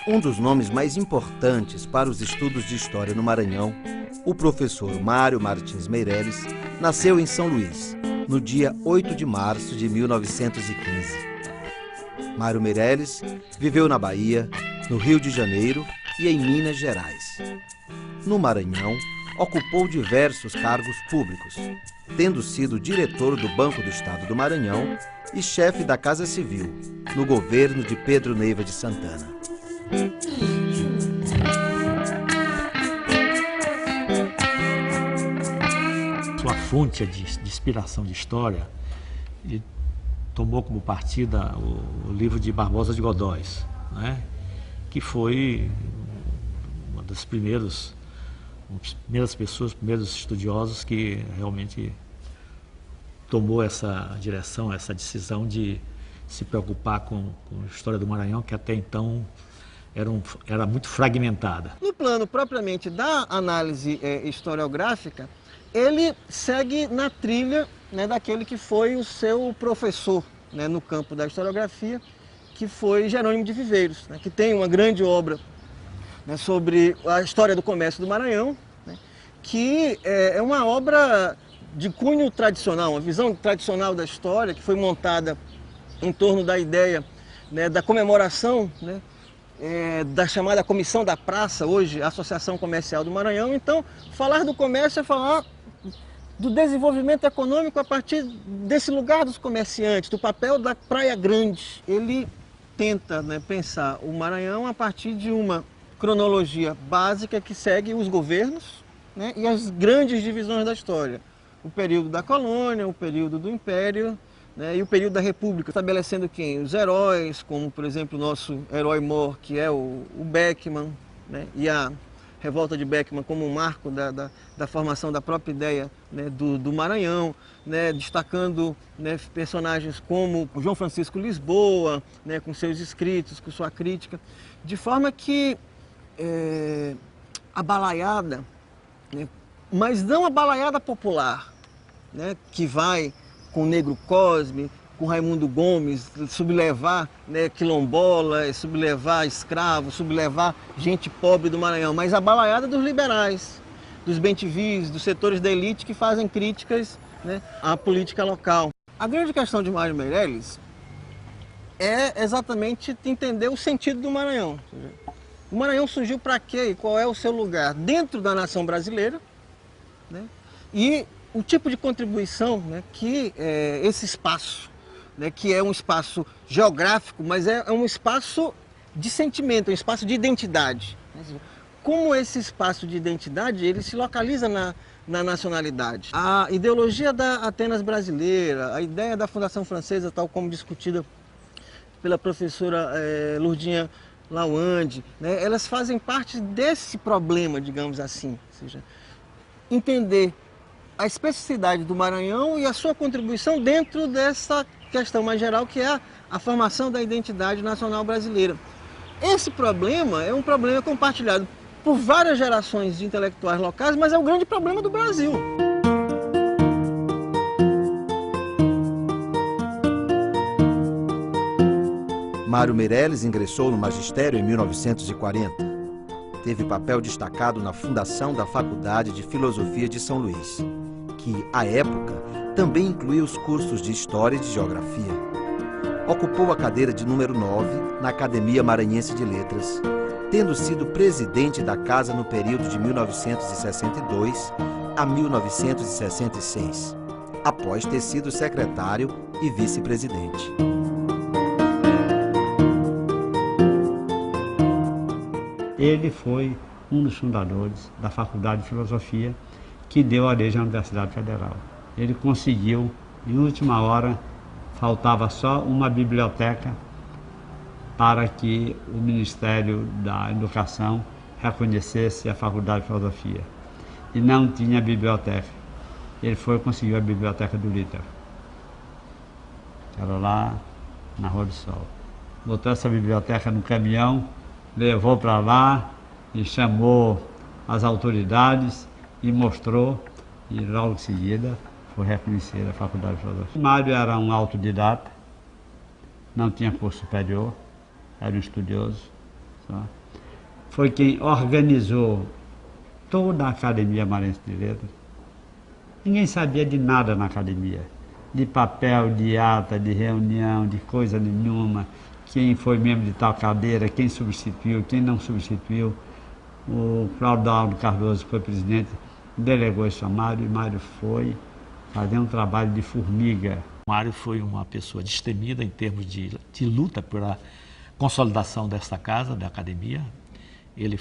Um dos nomes mais importantes para os estudos de história no Maranhão, o professor Mário Martins Meireles, nasceu em São Luís, no dia 8 de março de 1915. Mário Meireles viveu na Bahia, no Rio de Janeiro e em Minas Gerais. No Maranhão, ocupou diversos cargos públicos, tendo sido diretor do Banco do Estado do Maranhão e chefe da Casa Civil, no governo de Pedro Neiva de Santana. Sua fonte de inspiração de história, ele tomou como partida o livro de Barbosa de Godóis, né? Que foi uma das primeiras pessoas, primeiros estudiosos que realmente tomou essa direção, essa decisão de se preocupar com a história do Maranhão, que até então era muito fragmentada. No plano propriamente da análise historiográfica, ele segue na trilha, né, daquele que foi o seu professor, né, no campo da historiografia, que foi Jerônimo de Viveiros, né, que tem uma grande obra, né, sobre a história do comércio do Maranhão, né, que é uma obra de cunho tradicional, uma visão tradicional da história, que foi montada em torno da ideia, né, da comemoração, né, da chamada Comissão da Praça, hoje Associação Comercial do Maranhão. Então, falar do comércio é falar do desenvolvimento econômico a partir desse lugar dos comerciantes, do papel da Praia Grande. Ele tenta, né, pensar o Maranhão a partir de uma cronologia básica que segue os governos, né, e as grandes divisões da história. O período da colônia, o período do império, né, e o período da República, estabelecendo quem? Os heróis, como por exemplo o nosso herói mor, que é o Beckmann, né, e a revolta de Beckmann como um marco da formação da própria ideia, né, do Maranhão, né, destacando, né, personagens como o João Francisco Lisboa, né, com seus escritos, com sua crítica, de forma que a balaiada, né, mas não a balaiada popular, né, que vai com o Negro Cosme, com Raimundo Gomes, sublevar, né, quilombola, sublevar escravos, sublevar gente pobre do Maranhão, mas a balaiada dos liberais, dos bem-te-vis, dos setores da elite que fazem críticas, né, à política local. A grande questão de Mário Meireles é exatamente entender o sentido do Maranhão. O Maranhão surgiu para quê e qual é o seu lugar dentro da nação brasileira, né, e o tipo de contribuição, né, que esse espaço, né, que é um espaço geográfico, mas é um espaço de sentimento, é um espaço de identidade. Como esse espaço de identidade, ele se localiza na nacionalidade. A ideologia da Atenas brasileira, a ideia da Fundação Francesa, tal como discutida pela professora Lourdinha Lawande, né, elas fazem parte desse problema, digamos assim. Ou seja, entender a especificidade do Maranhão e a sua contribuição dentro dessa questão mais geral, que é a formação da identidade nacional brasileira. Esse problema é um problema compartilhado por várias gerações de intelectuais locais, mas é o grande problema do Brasil. Mário Meireles ingressou no magistério em 1940. Teve papel destacado na fundação da Faculdade de Filosofia de São Luís, que, à época, também incluía os cursos de História e de Geografia. Ocupou a cadeira de número 9 na Academia Maranhense de Letras, tendo sido presidente da casa no período de 1962 a 1966, após ter sido secretário e vice-presidente. Ele foi um dos fundadores da Faculdade de Filosofia, que deu origem à Universidade Federal. Ele conseguiu, em última hora, faltava só uma biblioteca para que o Ministério da Educação reconhecesse a Faculdade de Filosofia. E não tinha biblioteca. Ele foi e conseguiu a Biblioteca do Líter. Era lá na Rua do Sol. Botou essa biblioteca no caminhão, levou para lá e chamou as autoridades e mostrou, e logo em seguida foi reconhecida a Faculdade de Filosofia. Mário era um autodidata, não tinha curso superior, era um estudioso. Só. Foi quem organizou toda a Academia Maranhense de Letras. Ninguém sabia de nada na academia, de papel, de ata, de reunião, de coisa nenhuma, quem foi membro de tal cadeira, quem substituiu, quem não substituiu. O Cláudio Cardoso foi presidente, delegou isso a Mário, e Mário foi fazer um trabalho de formiga. Mário foi uma pessoa destemida em termos de luta pela consolidação desta casa, da academia. Ele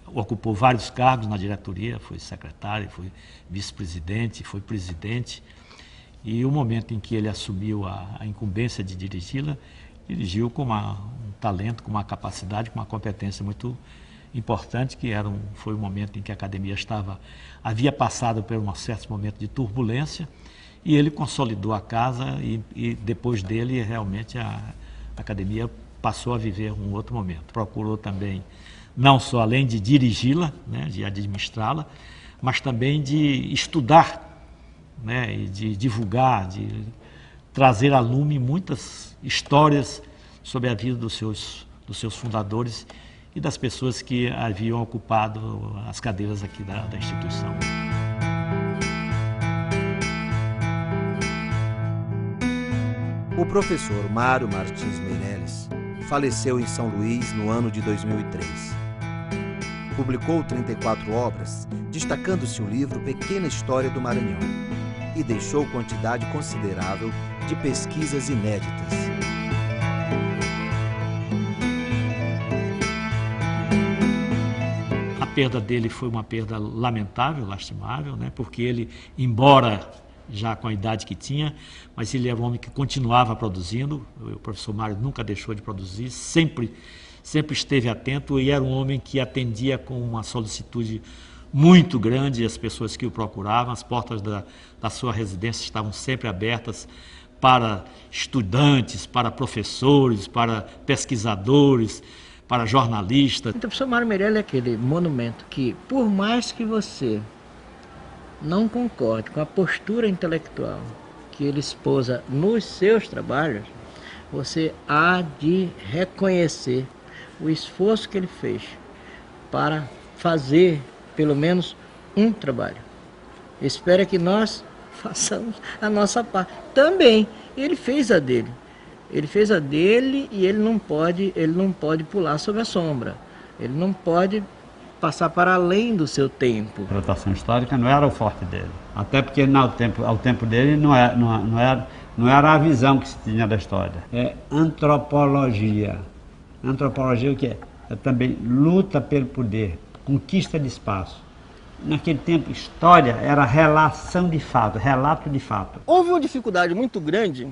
ocupou vários cargos na diretoria, foi secretário, foi vice-presidente, foi presidente. E o momento em que ele assumiu a incumbência de dirigi-la, dirigiu com um talento, com uma capacidade, com uma competência muito importante, que foi um momento em que a academia havia passado por um certo momento de turbulência, e ele consolidou a casa e depois dele realmente a academia passou a viver um outro momento. Procurou também, não só além de dirigi-la, né, de administrá-la, mas também de estudar, né, e de divulgar, de trazer à lume muitas histórias sobre a vida dos seus fundadores e das pessoas que haviam ocupado as cadeiras aqui da instituição. O professor Mário Martins Meireles faleceu em São Luís no ano de 2003. Publicou 34 obras, destacando-se o livro Pequena História do Maranhão, e deixou quantidade considerável de pesquisas inéditas. A perda dele foi uma perda lamentável, lastimável, né? Porque ele, embora já com a idade que tinha, mas ele era um homem que continuava produzindo. O professor Mário nunca deixou de produzir, sempre esteve atento, e era um homem que atendia com uma solicitude muito grande as pessoas que o procuravam. As portas da sua residência estavam sempre abertas para estudantes, para professores, para pesquisadores, para jornalistas. Então, o professor Mário Meireles é aquele monumento que, por mais que você não concorde com a postura intelectual que ele esposa nos seus trabalhos, você há de reconhecer o esforço que ele fez para fazer pelo menos um trabalho. Espero que nós façamos a nossa parte. Também ele fez a dele. Ele fez a dele e ele não pode pular sobre a sombra. Ele não pode passar para além do seu tempo. A rotação histórica não era o forte dele. Até porque ao tempo dele não era a visão que se tinha da história. É antropologia. Antropologia o que é? É também luta pelo poder, conquista de espaço. Naquele tempo, história era relação de fato, relato de fato. Houve uma dificuldade muito grande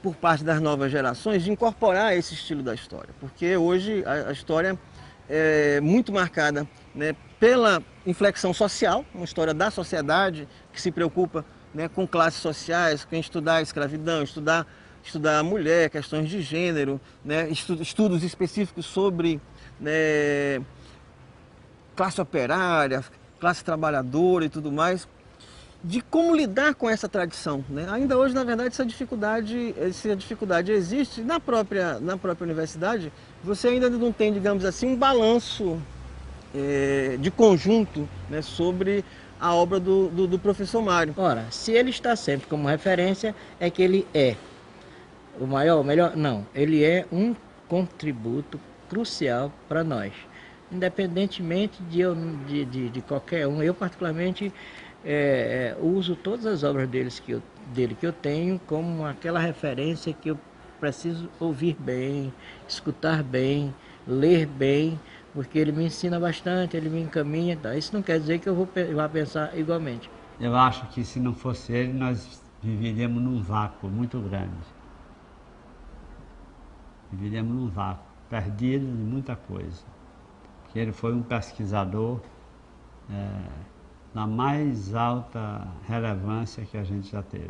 por parte das novas gerações de incorporar esse estilo da história, porque hoje a história é muito marcada, né, pela inflexão social, uma história da sociedade que se preocupa, né, com classes sociais, com estudar a escravidão, estudar a mulher, questões de gênero, né, estudos específicos sobre, né, classe operária, classe trabalhadora e tudo mais, de como lidar com essa tradição, né? Ainda hoje, na verdade, essa dificuldade existe na própria universidade. Você ainda não tem, digamos assim, um balanço de conjunto, né, sobre a obra do professor Mário. Ora, se ele está sempre como referência, é que ele é o maior, o melhor? Não, ele é um contributo crucial para nós. Independentemente de qualquer um, eu particularmente uso todas as obras dele que eu tenho como aquela referência que eu preciso ouvir bem, escutar bem, ler bem, porque ele me ensina bastante, ele me encaminha. Tá? Isso não quer dizer que eu vá pensar igualmente. Eu acho que se não fosse ele, nós viveríamos num vácuo muito grande. Viveríamos num vácuo, perdidos de muita coisa. Porque ele foi um pesquisador da mais alta relevância que a gente já teve.